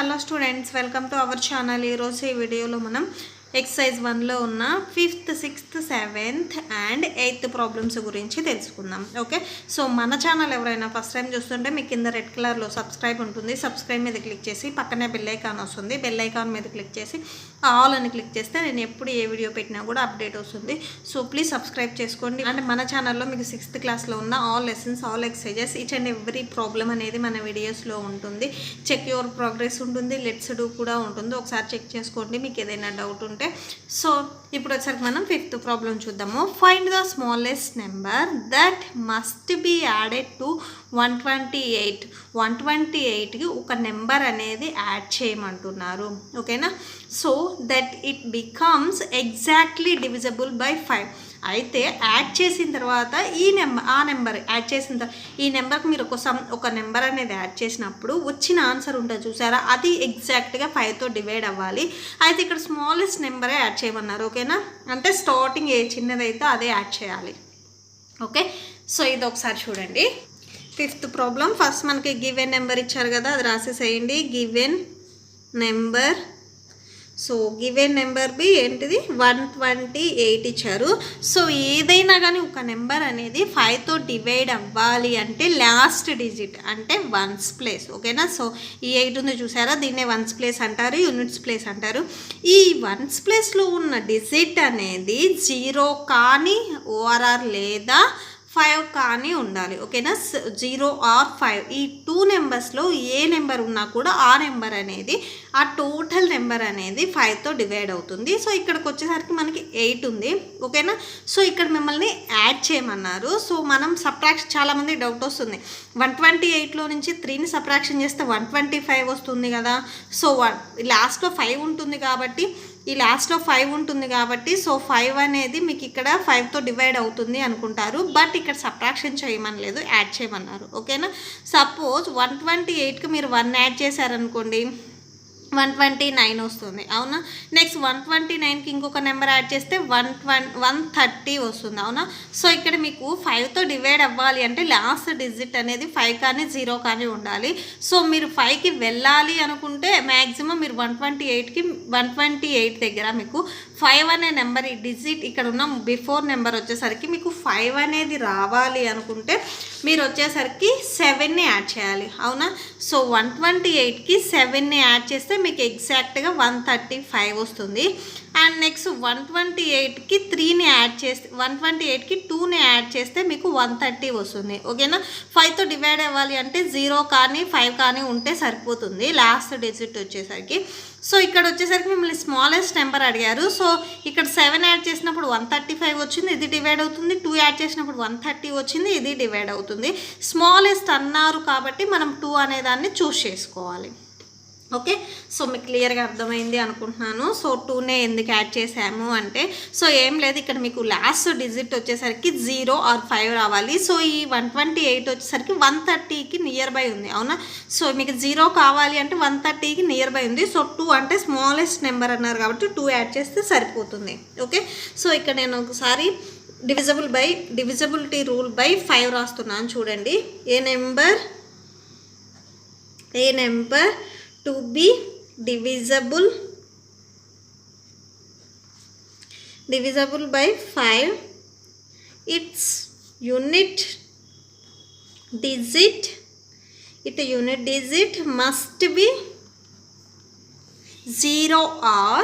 Hello students, welcome to our channel. ఈరోజు ఈ వీడియోలో మనం ఎక్సర్సైజ్ 1లో ఉన్న 5th, 6th, 7th and 8th problems గురించి తెలుసుకుందాం. ఓకే, సో మన ఛానల్ ఎవరైనా ఫస్ట్ టైం చూస్తుంటే మీకు కింద రెడ్ కలర్లో సబ్స్క్రైబ్ ఉంటుంది. సబ్స్క్రైబ్ మీద క్లిక్ చేసి పక్కనే బెల్ ఐకాన్ వస్తుంది. బెల్ ఐకాన్ మీద క్లిక్ చేసి ఆల్ అని క్లిక్ చేస్తే నేను ఎప్పుడు ఏ వీడియో పెట్టినా కూడా అప్డేట్ వస్తుంది. సో ప్లీజ్ సబ్స్క్రైబ్ చేసుకోండి. అండ్ మన ఛానల్లో మీకు 6th క్లాస్లో ఉన్న all lessons, all exercises, each and every problem అనేది మన వీడియోస్లో ఉంటుంది. చెక్ యువర్ ప్రోగ్రెస్ ఉంటుంది, లెట్స్ డూ కూడా ఉంటుంది. ఒకసారి చెక్ చేసుకోండి మీకు ఏదైనా డౌట్ ఉంటే. సో ఇప్పుడు వచ్చేసరికి మనం 5th ప్రాబ్లం చూద్దాము. Find the smallest number that must be added to 128. 128కి ఒక నెంబర్ అనేది యాడ్ చేయమంటున్నారు. ఓకేనా, so that it becomes exactly divisible by 5. అయితే యాడ్ చేసిన తర్వాత ఆ నెంబర్ యాడ్ చేసిన తర్వాత ఈ నెంబర్కి మీరు ఒక నెంబర్ అనేది యాడ్ చేసినప్పుడు వచ్చిన ఆన్సర్ ఉంటుంది చూసారా, అది ఎగ్జాక్ట్గా 5తో డివైడ్ అవ్వాలి. అయితే ఇక్కడ స్మాలెస్ట్ నెంబరే యాడ్ చేయమన్నారు. ఓకేనా, అంటే స్టార్టింగ్ ఏ చిన్నదైతే అదే యాడ్ చేయాలి. ఓకే, సో ఇది ఒకసారి చూడండి. 5th problem. ఫస్ట్ మనకి గివెన్ నెంబర్ ఇచ్చారు కదా, అది రాసేసేయండి. Given number, so given number B ఏంటిది 128 ఇచ్చారు. సో ఏదైనా కానీ ఒక నెంబర్ అనేది 5తో డివైడ్ అవ్వాలి అంటే లాస్ట్ డిజిట్ అంటే 1's ప్లేస్. ఓకేనా, సో ఈ 8 ఉంది చూసారా, దీన్నే 1's ప్లేస్ అంటారు, యూనిట్స్ ప్లేస్ అంటారు. ఈ 1's ప్లేస్లో ఉన్న డిజిట్ అనేది 0 కానీ ఓఆర్ఆర్ లేదా 5 కానీ ఉండాలి. ఓకేనా, 0 ఆర్ 5 ఈ 2 నెంబర్స్లో ఏ నెంబర్ ఉన్నా కూడా ఆ నెంబర్ అనేది, ఆ టోటల్ నెంబర్ అనేది 5తో డివైడ్ అవుతుంది. సో ఇక్కడికి వచ్చేసరికి మనకి 8 ఉంది. ఓకేనా, సో ఇక్కడ మిమ్మల్ని యాడ్ చేయమన్నారు. సో మనం సబ్ట్రాక్షన్, చాలామంది డౌట్ వస్తుంది, 128లో నుంచి 3ని సబ్ట్రాక్షన్ చేస్తే 125 వస్తుంది కదా. సో లాస్ట్లో 5 ఉంటుంది కాబట్టి, ఈ లాస్ట్లో 5 ఉంటుంది కాబట్టి, సో 5 అనేది మీకు ఇక్కడ 5తో డివైడ్ అవుతుంది అనుకుంటారు. బట్ ఇక్కడ సబ్ట్రాక్షన్ చేయమనలేదు, యాడ్ చేయమన్నారు. ఓకేనా, సపోజ్ 128కి మీరు 1 యాడ్ చేశారనుకోండి, 129 వస్తుంది. అవునా, నెక్స్ట్ 129కి ఇంకొక నెంబర్ యాడ్ చేస్తే 130 వస్తుంది. అవునా, సో ఇక్కడ మీకు 5తో డివైడ్ అవ్వాలి అంటే లాస్ట్ డిజిట్ అనేది 5 కానీ 0 కానీ ఉండాలి. సో మీరు 5కి వెళ్ళాలి అనుకుంటే మ్యాక్సిమం మీరు 128 దగ్గర మీకు 5 అనే నెంబర్, ఈ డిజిట్ ఇక్కడ ఉన్న బిఫోర్ నెంబర్ వచ్చేసరికి మీకు 5 అనేది రావాలి అనుకుంటే మీరు వచ్చేసరికి 7ని యాడ్ చేయాలి. అవునా, సో 128కి 7ని యాడ్ చేస్తే మీకు ఎగ్జాక్ట్గా 135 వస్తుంది. అండ్ నెక్స్ట్ 128కి 3ని యాడ్ చేస్తే, 128కి 2ని యాడ్ చేస్తే మీకు 130 వస్తుంది. ఓకేనా, 5తో డివైడ్ అవ్వాలి అంటే 0 కానీ 5 కానీ ఉంటే సరిపోతుంది లాస్ట్ డిజిట్ వచ్చేసరికి. సో ఇక్కడ వచ్చేసరికి మిమ్మల్ని స్మాలెస్ట్ నెంబర్ అడిగారు. సో ఇక్కడ 7 యాడ్ చేసినప్పుడు 135 వచ్చింది, ఇది డివైడ్ అవుతుంది. 2 యాడ్ చేసినప్పుడు 130 వచ్చింది, ఇది డివైడ్ అవుతుంది. స్మాలెస్ట్ అన్నారు కాబట్టి మనం 2 అనే దాన్ని చూస్ చేసుకోవాలి. ఓకే, సో మీకు క్లియర్గా అర్థమైంది అనుకుంటున్నాను. సో 2నే ఎందుకు యాడ్ చేసాము అంటే, సో ఏం లేదు, ఇక్కడ మీకు లాస్ట్ డిజిట్ వచ్చేసరికి 0 ఆర్ 5 రావాలి. సో ఈ 128 వచ్చేసరికి 130కి నియర్ బై ఉంది. అవునా, సో మీకు 0 కావాలి అంటే 130కి నియర్ బై ఉంది. సో 2 అంటే స్మాలెస్ట్ నెంబర్ అన్నారు కాబట్టి 2 యాడ్ చేస్తే సరిపోతుంది. ఓకే, సో ఇక్కడ నేను ఒకసారి డివిజబిలిటీ రూల్ బై 5 రాస్తున్నాను చూడండి. ఏ number to be divisible by 5, its unit digit must be 0 or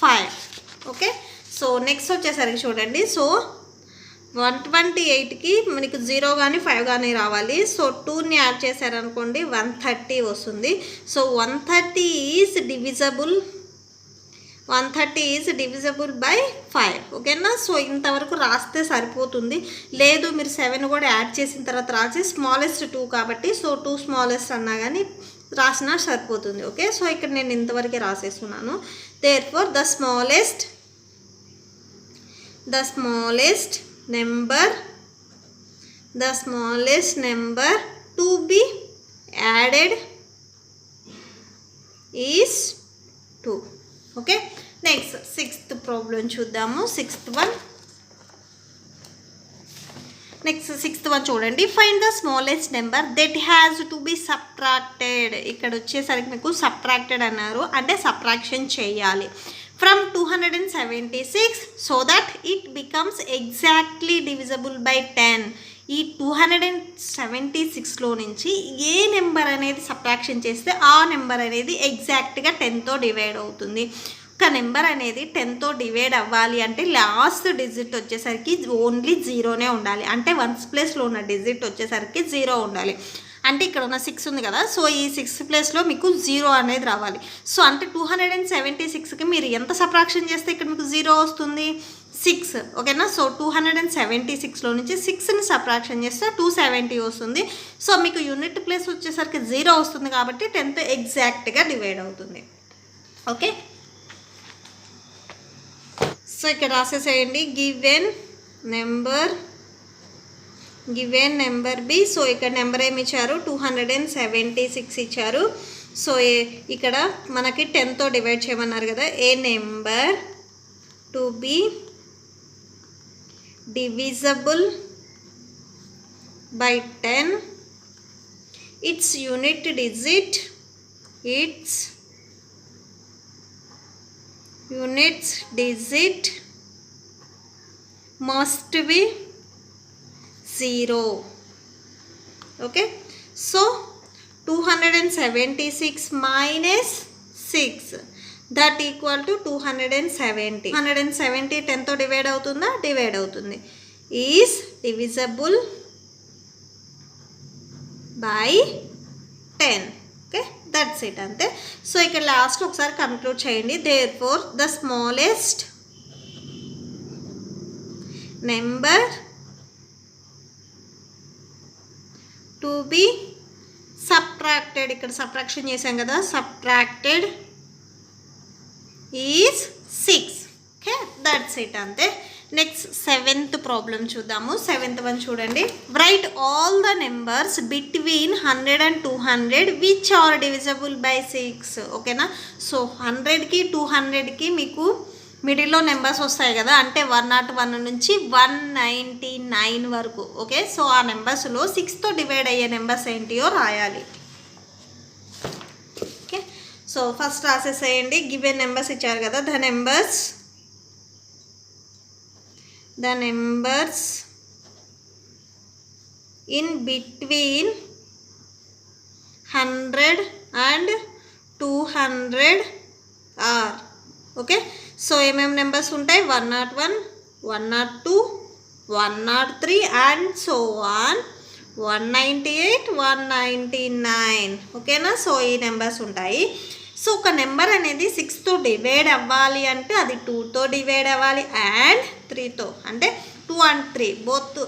5. Okay, so next వచ్చేసరికి చూడండి. సో 128కి మనకి 0 కానీ 5 కానీ రావాలి. సో 2ని యాడ్ చేశారనుకోండి 130 వస్తుంది. So 130 is divisible by 5. ఓకేనా, సో ఇంతవరకు రాస్తే సరిపోతుంది. లేదు మీరు 7 కూడా యాడ్ చేసిన తర్వాత రాసి స్మాలెస్ట్ 2 కాబట్టి, సో 2 స్మాలెస్ట్ అన్నా కానీ రాసినా సరిపోతుంది. ఓకే, సో ఇక్కడ నేను ఇంతవరకే రాసేస్తున్నాను. Therefore the smallest number to be added is 2. Okay, next 6th problem చూద్దాము. 6th one. Next 6th one చూడండి. Find the smallest number that has to be subtracted. ఇక్కడ వచ్చేసరికి మీకు సబ్ట్రాక్టెడ్ అన్నారు, అంటే సబ్ట్రాక్షన్ చేయాలి from 276 so that it becomes exactly divisible by 10. ఈ 276లో నుంచి ఏ నెంబర్ అనేది సబ్ట్రాక్షన్ చేస్తే ఆ నెంబర్ అనేది ఎగ్జాక్ట్గా 10తో డివైడ్ అవుతుంది. ఒక నెంబర్ అనేది 10తో డివైడ్ అవ్వాలి అంటే లాస్ట్ డిజిట్ వచ్చేసరికి ఓన్లీ 0నే ఉండాలి, అంటే 1th ప్లేస్లో ఉన్న డిజిట్ వచ్చేసరికి 0 ఉండాలి. అంటే ఇక్కడ ఉన్న 6 ఉంది కదా, సో ఈ 6th ప్లేస్లో మీకు 0 అనేది రావాలి. సో అంటే 276కి మీరు ఎంత సబ్ట్రాక్షన్ చేస్తే ఇక్కడ మీకు 0 వస్తుంది, 6. ఓకేనా. సో 276లో నుంచి 6ని సబ్ట్రాక్షన్ చేస్తే 270 వస్తుంది. సో మీకు యూనిట్ ప్లేస్ వచ్చేసరికి 0 వస్తుంది కాబట్టి 10తో ఎగ్జాక్ట్గా డివైడ్ అవుతుంది. ఓకే, సో ఇక్కడ రాసేసేయండి గివెన్ నెంబర్ బి. సో ఇక్కడ నెంబర్ ఏమి ఇచ్చారు, 276 ఇచ్చారు. సో ఇక్కడ మనకి 10తో డివైడ్ చేయమన్నారు కదా. A number to be divisible by 10, it's unit digit must be 0. Okay, so 276 minus 6 that equal to 270. 270 10తో డివైడ్ అవుతుందా, డివైడ్ అవుతుంది. Is divisible by 10. Okay, that's it, అంతే. సో ఇక్కడ లాస్ట్ ఒకసారి కంక్లూడ్ చేయండి. Therefore the smallest number to be subtracted, ఇక్కడ subtraction చేసాం కదా, subtracted is 6. Okay, that's it, అంతే. నెక్స్ట్ 7th ప్రాబ్లం చూద్దాము. 7th వన్ చూడండి. Write all the numbers between 100 and 200 which are divisible by 6. ఓకేనా. సో 100కి 200కి మీకు మిడిల్లో నెంబర్స్ వస్తాయి కదా, అంటే 101 నుంచి 199 వరకు. ఓకే, సో ఆ నెంబర్స్లో 6తో డివైడ్ అయ్యే నెంబర్స్ ఏంటియో రాయాలి. ఓకే, సో ఫస్ట్ రాసేసేయండి. గివెన్ నెంబర్స్ ఇచ్చారు కదా, the numbers in between 100 and 200 are. Okay, so ఏమేమి నెంబర్స్ ఉంటాయి, 101, 102, 103 అండ్ సో ఆన్, 198, 199. ఓకేనా. సో ఈ నెంబర్స్ ఉంటాయి. సో ఒక నెంబర్ అనేది 6తో డివైడ్ అవ్వాలి అంటే అది 2తో డివైడ్ అవ్వాలి అండ్ 3తో, అంటే 2 and 3 బోత్.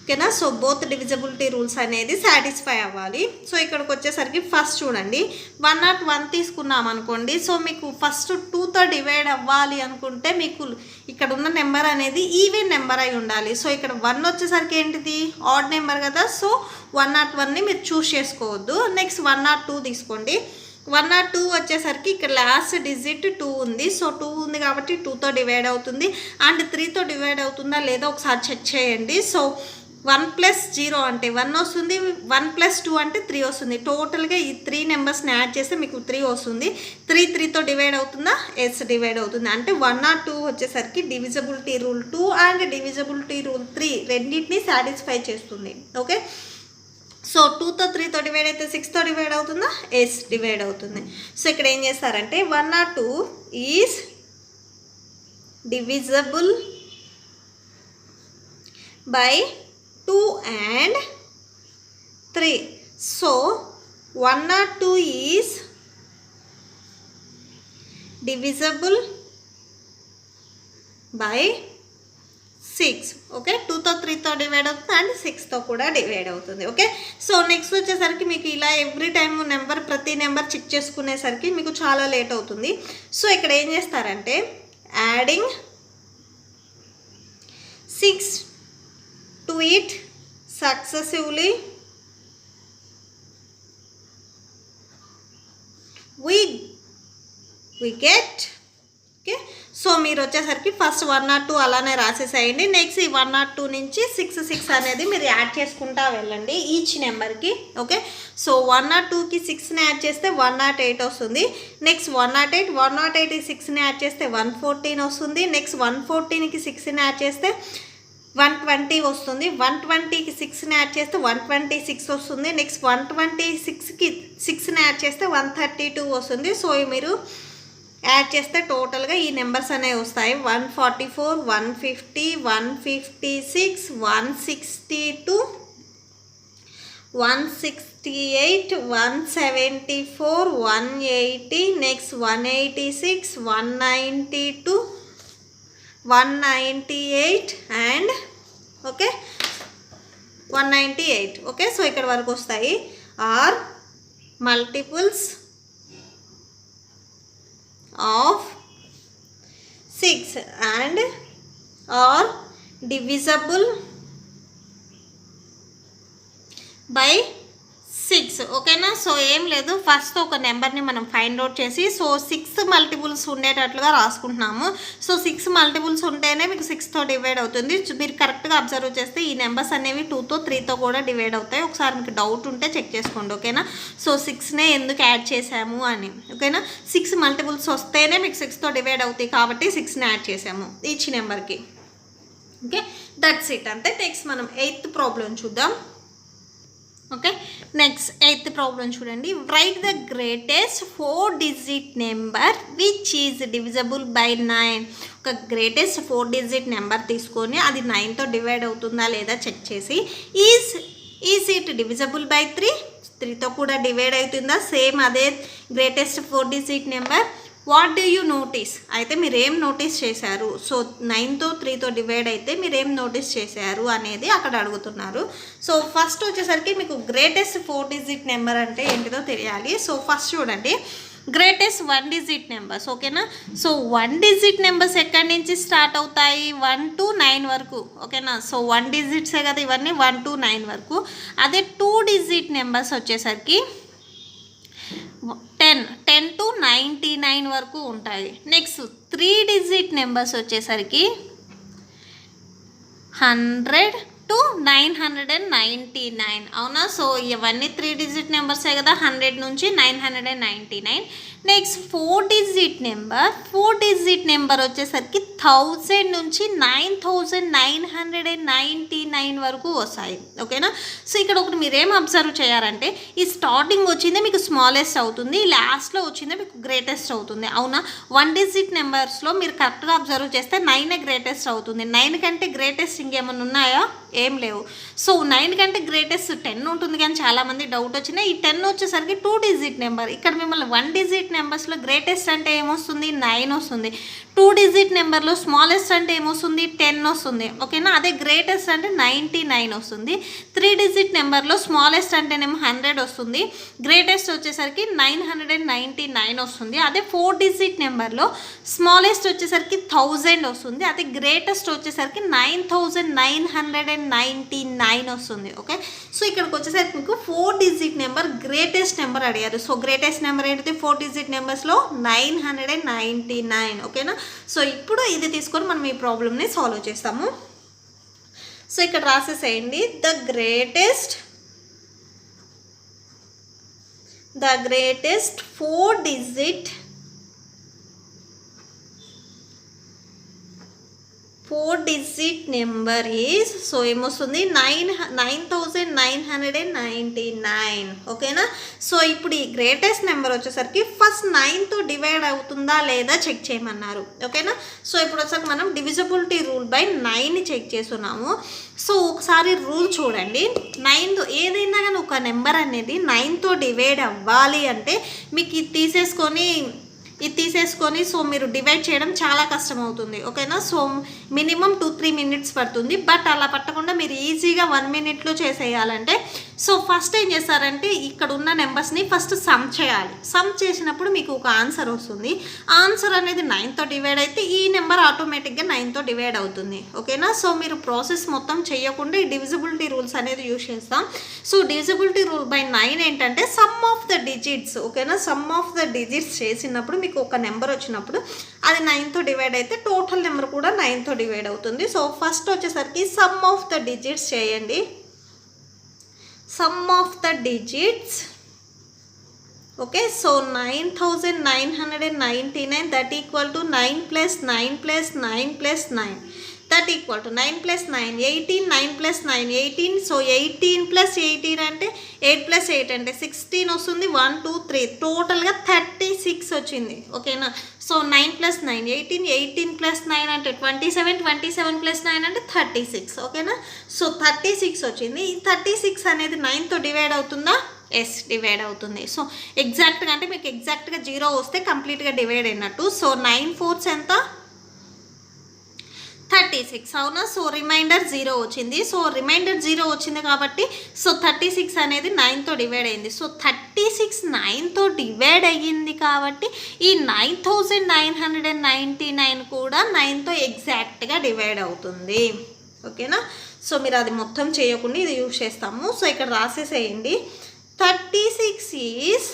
ఓకేనా. సో బోత్ డివిజబిలిటీ రూల్స్ అనేది సాటిస్ఫై అవ్వాలి. సో ఇక్కడికి వచ్చేసరికి ఫస్ట్ చూడండి, 101 తీసుకున్నాం అనుకోండి. సో మీకు ఫస్ట్ 2తో డివైడ్ అవ్వాలి అనుకుంటే మీకు ఇక్కడ ఉన్న నెంబర్ అనేది ఈవెన్ నెంబర్ అయి ఉండాలి. సో ఇక్కడ 1 వచ్చేసరికి ఏంటిది, ఆడ్ నెంబర్ కదా. సో 101ని మీరు చూస్ చేసుకోవద్దు. నెక్స్ట్ 102 తీసుకోండి. 102 వచ్చేసరికి ఇక్కడ లాస్ట్ డిజిట్ 2 ఉంది. సో 2 ఉంది కాబట్టి 2తో డివైడ్ అవుతుంది. అండ్ 3తో డివైడ్ అవుతుందా లేదా ఒకసారి చెక్ చేయండి. సో 1 + 0 అంటే 1 వస్తుంది, 1 + 2 అంటే 3 వస్తుంది. టోటల్గా ఈ 3 నెంబర్స్ని యాడ్ చేస్తే మీకు 3 వస్తుంది. 3తో డివైడ్ అవుతుందా, ఎస్ డివైడ్ అవుతుంది. అంటే 102 వచ్చేసరికి divisibility rule 2 and divisibility rule 3 రెండింటిని సాటిస్ఫై చేస్తుంది. ఓకే, సో 2తో 3తో డివైడ్ అయితే 6తో డివైడ్ అవుతుందా, ఎస్ డివైడ్ అవుతుంది. సో ఇక్కడ ఏం చేస్తారంటే 102 is divisible by 2 and 3. So 102 is divisible by 6. Okay, 2తో 3తో డివైడ్ అవుతుంది అండ్ 6తో కూడా డివైడ్ అవుతుంది. ఓకే, సో నెక్స్ట్ వచ్చేసరికి మీకు ఇలా ఎవ్రీ టైమ్ ప్రతి నెంబర్ చెక్ చేసుకునేసరికి మీకు చాలా లేట్ అవుతుంది. సో ఇక్కడ ఏం చేస్తారంటే adding 6 to it successively we get. Okay, so మీరు వచ్చేసరికి ఫస్ట్ 102 అలానే రాసేసేయండి. నెక్స్ట్ ఈ 102 నుంచి 6 అనేది మీరు యాడ్ చేసుకుంటా వెళ్ళండి ఈచ్ నెంబర్కి. ఓకే, సో 102కి 6ని యాడ్ చేస్తే 108 వస్తుంది. నెక్స్ట్ 108 6ని యాడ్ చేస్తే 114 వస్తుంది. నెక్స్ట్ 114కి 6ని యాడ్ చేస్తే 120 వస్తుంది. 120కి 6ని యాడ్ చేస్తే 126 వస్తుంది. నెక్స్ట్ 126కి 6ని యాడ్ చేస్తే 132 వస్తుంది. సో మీరు యాడ్ చేస్తే టోటల్గా ఈ నెంబర్స్ అనేవి వస్తాయి. 144, 150, 156, 162, 168, 174, 180, next 186, 192, 198 and okay 198. Okay, so ఇక్కడ వరకు వస్తాయి. Are multiples of 6 and are divisible by 6. ఓకేనా, సో ఏం లేదు, ఫస్ట్ ఒక నెంబర్ని మనం ఫైండ్ అవుట్ చేసి సో 6 మల్టిపుల్స్ ఉండేటట్లుగా రాసుకుంటున్నాము. సో 6 మల్టిపుల్స్ ఉంటేనే మీకు 6తో డివైడ్ అవుతుంది. మీరు కరెక్ట్గా అబ్జర్వ్ చేస్తే ఈ నెంబర్స్ అనేవి 2తో 3తో కూడా డివైడ్ అవుతాయి. ఒకసారి మీకు డౌట్ ఉంటే చెక్ చేసుకోండి. ఓకేనా, సో 6నే ఎందుకు యాడ్ చేసాము అని. ఓకేనా, 6 మల్టిపుల్స్ వస్తేనే మీకు 6తో డివైడ్ అవుతాయి కాబట్టి 6ని యాడ్ చేసాము ఈచ్ నెంబర్కి. ఓకే, దట్స్ ఇట్ అంతే. నెక్స్ట్ మనం 8th ప్రాబ్లం చూద్దాం. ఓకే, నెక్స్ట్ 8th ప్రాబ్లం చూడండి. Right the greatest 4 digit number which is divisible by 9. ఒక గ్రేటెస్ట్ 4 digit నెంబర్ తీసుకొని అది 9తో డివైడ్ అవుతుందా లేదా చెక్ చేసి ఈజ్ ఇట్ డివిజబుల్ బై 3తో కూడా డివైడ్ అవుతుందా, సేమ్ అదే greatest 4 digit number. What do you notice, అయితే మీరు ఏం నోటీస్ చేశారు. సో 9తో 3తో డివైడ్ అయితే మీరు ఏం నోటీస్ చేశారు అనేది అక్కడ అడుగుతున్నారు. సో ఫస్ట్ వచ్చేసరికి మీకు గ్రేటెస్ట్ 4 digit నెంబర్ అంటే ఏంటిదో తెలియాలి. సో ఫస్ట్ చూడండి, గ్రేటెస్ట్ 1 digit నెంబర్స్. ఓకేనా, సో 1 digit నెంబర్స్ ఎక్కడి నుంచి స్టార్ట్ అవుతాయి, 1 to 9 వరకు. ఓకేనా, సో 1 digits కదా ఇవన్నీ, 1 to 9 వరకు. అదే 2 digit నెంబర్స్ వచ్చేసరికి 10 to 99 వరకు ఉంటాయి. నెక్స్ట్ 3 digit నెంబర్స్ వచ్చేసరికి 100 to 999. అవునా, సో ఇవన్నీ 3 digit నెంబర్సే కదా, 100 నుంచి 999. నెక్స్ట్ 4 digit నెంబర్ వచ్చేసరికి 1000 నుంచి 9999 వరకు వస్తాయి. ఓకేనా, సో ఇక్కడ ఒకటి మీరేం అబ్జర్వ్ చేయాలంటే ఈ స్టార్టింగ్ వచ్చిందే మీకు స్మాలెస్ట్ అవుతుంది, లాస్ట్లో వచ్చిందే మీకు గ్రేటెస్ట్ అవుతుంది. అవునా, 1 digit నెంబర్స్లో మీరు కరెక్ట్గా అబ్జర్వ్ చేస్తే 9 గ్రేటెస్ట్ అవుతుంది. 9 కంటే గ్రేటెస్ట్ ఇంకేమైనా ఉన్నాయా, ఏం లేవు. సో 9 కంటే గ్రేటెస్ట్ 10 ఉంటుంది, కానీ చాలామంది డౌట్ వచ్చినాయి. ఈ 10 వచ్చేసరికి 2 digit నెంబర్. ఇక్కడ మిమ్మల్ని 1 digit నెంబర్స్లో గ్రేటెస్ట్ అంటే ఏమొస్తుంది, 9 వస్తుంది. 2 digit నెంబర్లో స్మాలెస్ట్ అంటే ఏమొస్తుంది, 10 వస్తుంది. ఓకేనా, అదే గ్రేటెస్ట్ అంటే 99 వస్తుంది. 3 digit నెంబర్లో స్మాలెస్ట్ అంటేనేమో 100 వస్తుంది, గ్రేటెస్ట్ వచ్చేసరికి 999 వస్తుంది. అదే 4 digit నెంబర్లో స్మాలెస్ట్ వచ్చేసరికి 1000 వస్తుంది, అదే గ్రేటెస్ట్ వచ్చేసరికి 9999 వస్తుంది. ఓకే, సో ఇక్కడికి వచ్చేసరికి మీకు 4 digit నెంబర్ గ్రేటెస్ట్ నెంబర్ అడిగారు. సో గ్రేటెస్ట్ నెంబర్ ఏంటిది, 4 digit నెంబర్స్లో 999. ఓకేనా, సో ఇప్పుడు ఇది తీసుకొని మనం ఈ ప్రాబ్లమ్ని సాల్వ్ చేస్తాము. సో ఇక్కడ రాసేసేయండి, the greatest 4 digit number is, so ఏమొస్తుంది 9999. ఓకేనా, సో ఇప్పుడు ఈ గ్రేటెస్ట్ నెంబర్ వచ్చేసరికి ఫస్ట్ 9తో డివైడ్ అవుతుందా లేదా చెక్ చేయమన్నారు. ఓకేనా, సో ఇప్పుడు వచ్చేసరికి మనం డివిజిబిలిటీ రూల్ బై 9ని చెక్ చేస్తున్నాము. సో ఒకసారి రూల్ చూడండి, 9తో ఏదైనా కానీ ఒక నెంబర్ అనేది 9తో డివైడ్ అవ్వాలి అంటే మీకు ఇది తీసేసుకొని సో మీరు డివైడ్ చేయడం చాలా కష్టం అవుతుంది. ఓకేనా, సో మినిమం 2-3 minutes పడుతుంది. బట్ అలా పట్టకుండా మీరు ఈజీగా 1 minuteలో చేసేయాలంటే సో ఫస్ట్ ఏం చేస్తారంటే ఇక్కడ ఉన్న నెంబర్స్ని ఫస్ట్ సమ్ చేయాలి. సమ్ చేసినప్పుడు మీకు ఒక ఆన్సర్ వస్తుంది. ఆన్సర్ అనేది 9తో డివైడ్ అయితే ఈ నెంబర్ ఆటోమేటిక్గా 9తో డివైడ్ అవుతుంది. ఓకేనా? సో మీరు ప్రాసెస్ మొత్తం చేయకుండా ఈ డివిజిబిలిటీ రూల్స్ అనేది యూజ్ చేస్తాం. సో డివిజిబిలిటీ రూల్ బై 9 ఏంటంటే సమ్ ఆఫ్ ద డిజిట్స్. ఓకేనా? సమ్ ఆఫ్ ద డిజిట్స్ చేసినప్పుడు మీకు ఒక నెంబర్ వచ్చినప్పుడు అది 9తో డివైడ్ అయితే టోటల్ నెంబర్ కూడా 9తో డివైడ్ అవుతుంది. సో ఫస్ట్ వచ్చేసరికి సమ్ ఆఫ్ ద డిజిట్స్ చేయండి. Sum of the digits. Okay, so 9999 that equal to 9 plus 9 plus 9 plus 9 that equal to 9 plus 9 18, 9 plus 9 18. So 18 plus 18 అంటే 8 plus 8 అంటే 16 వస్తుంది. 1 2 3 టోటల్గా 36 వచ్చింది. ఓకేనా? సో 9 plus 9 18, 18 plus 9 అంటే 27, 27 plus 9 అంటే 36. ఓకేనా? సో 36 వచ్చింది. ఈ 36 అనేది 9తో డివైడ్ అవుతుందా? ఎస్, డివైడ్ అవుతుంది. సో ఎగ్జాక్ట్గా అంటే మీకు ఎగ్జాక్ట్గా 0 వస్తే కంప్లీట్గా డివైడ్ అయినట్టు. సో 9 4 ఎంత? 36. అవునా? సో రిమైండర్ 0 వచ్చింది. సో రిమైండర్ 0 వచ్చింది కాబట్టి సో 36 అనేది 9తో డివైడ్ అయింది. సో 36 9తో డివైడ్ అయ్యింది కాబట్టి ఈ 9999 కూడా 9తో ఎగ్జాక్ట్గా డివైడ్ అవుతుంది. ఓకేనా? సో మీరు అది మొత్తం చేయకుండా ఇది యూజ్ చేస్తాము. సో ఇక్కడ రాసేసేయండి. 36 ఈజ్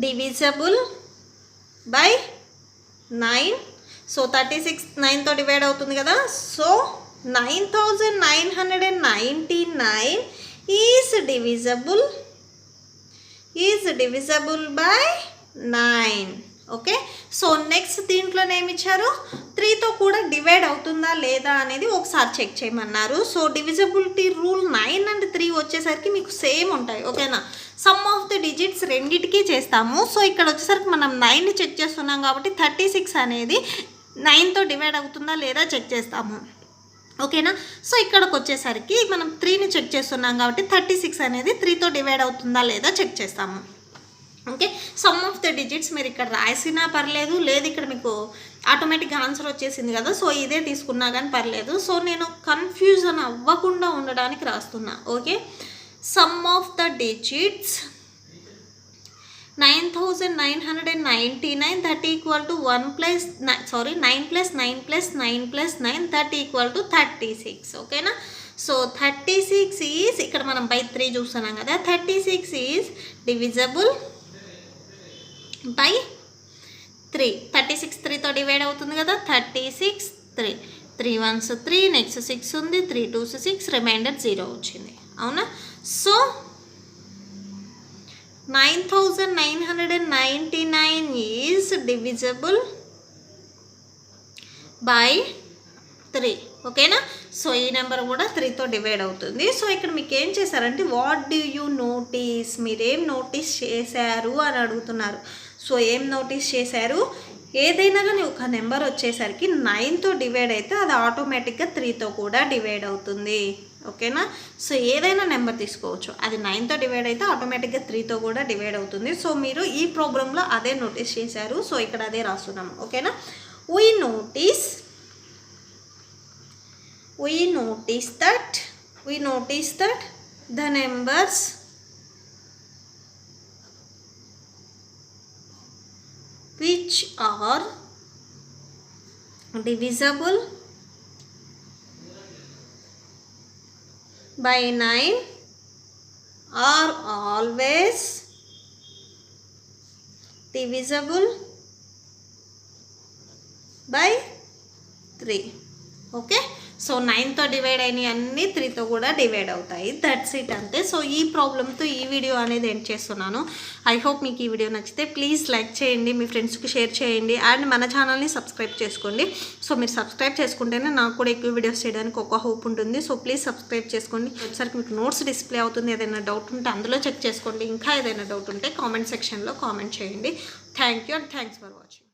డివిజబుల్ బై 9. సో 36 9తో డివైడ్ అవుతుంది కదా. So 9999 is divisible by 9. Okay? So next దీంట్లోనే ఏమి ఇచ్చారు? 3తో కూడా డివైడ్ అవుతుందా లేదా అనేది ఒకసారి చెక్ చేయమన్నారు. సో డివిజిబిలిటీ రూల్ 9 అండ్ 3 వచ్చేసరికి మీకు సేమ్ ఉంటాయి. ఓకేనా? సమ్ ఆఫ్ ద డిజిట్స్ రెండింటికి చేస్తాము. సో ఇక్కడ వచ్చేసరికి మనం 9ని చెక్ చేస్తున్నాం కాబట్టి 36 అనేది 9తో డివైడ్ అవుతుందా లేదా చెక్ చేస్తాము. ఓకేనా? సో ఇక్కడికి వచ్చేసరికి మనం 3ని చెక్ చేస్తున్నాం కాబట్టి 36 అనేది 3తో డివైడ్ అవుతుందా లేదా చెక్ చేస్తాము. Okay? Some of the digits మీరు ఇక్కడ రాసినా పర్లేదు, లేదు ఇక్కడ మీకు ఆటోమేటిక్గా ఆన్సర్ వచ్చేసింది కదా. సో ఇదే తీసుకున్నా కానీ పర్లేదు. సో నేను కన్ఫ్యూజన్ అవ్వకుండా ఉండడానికి రాస్తున్నా. Okay? Some of the digits 9999 that equal to 9 plus 9 plus 9 plus 9 that equal to 36. ఓకేనా? సో 36 ఈజ్ ఇక్కడ మనం బై 3 చూస్తున్నాం కదా. 36 ఈజ్ డివిజబుల్ బై 3. 36 3తో డివైడ్ అవుతుంది కదా. 36 3 3 1s 3, నెక్స్ట్ 6 ఉంది, 3 2s 6, రిమైండర్ 0 వచ్చింది. అవునా? So 9999 is divisible by 3. ఓకేనా? సో ఈ నెంబర్ కూడా 3తో డివైడ్ అవుతుంది. సో ఇక్కడ మీకు ఏం చేశారంటే వాట్ డూ యూ నోటీస్, మీరేం నోటీస్ చేశారు అని అడుగుతున్నారు. సో ఏం నోటీస్ చేశారు? ఏదైనా కానీ ఒక నెంబర్ వచ్చేసరికి 9తో డివైడ్ అయితే అది ఆటోమేటిక్గా 3తో కూడా డివైడ్ అవుతుంది. ఓకేనా? సో ఏదైనా నెంబర్ తీసుకోవచ్చు, అది 9తో డివైడ్ అయితే ఆటోమేటిక్గా 3తో కూడా డివైడ్ అవుతుంది. సో మీరు ఈ ప్రోగ్రాంలో అదే నోటీస్ చేశారు. సో ఇక్కడ అదే రాస్తున్నాము. ఓకేనా? we notice that the numbers which are divisible by 9 are always divisible by 3. Okay? So 9తో డివైడ్ అయినవి అన్నీ 3తో కూడా డివైడ్ అవుతాయి. దట్స్ ఇట్, అంతే. సో ఈ ప్రాబ్లమ్తో ఈ వీడియో అనేది ఎండ్ చేస్తున్నాను. ఐ హోప్ మీకు ఈ వీడియో నచ్చితే ప్లీజ్ లైక్ చేయండి, మీ ఫ్రెండ్స్కి షేర్ చేయండి, అండ్ మన ఛానల్ని సబ్స్క్రైబ్ చేసుకోండి. సో మీరు సబ్స్క్రైబ్ చేసుకుంటేనే నాకు కూడా ఎక్కువ వీడియోస్ చేయడానికి ఒక హోప్ ఉంటుంది. సో ప్లీజ్ సబ్స్క్రైబ్ చేసుకోండి. ఒకసారి మీకు నోట్స్ డిస్ప్లే అవుతుంది. ఏదైనా డౌట్ ఉంటే అందులో చెక్ చేసుకోండి. ఇంకా ఏదైనా డౌట్ ఉంటే కామెంట్ సెక్షన్లో కామెంట్ చేయండి. Thank you and thanks for watching.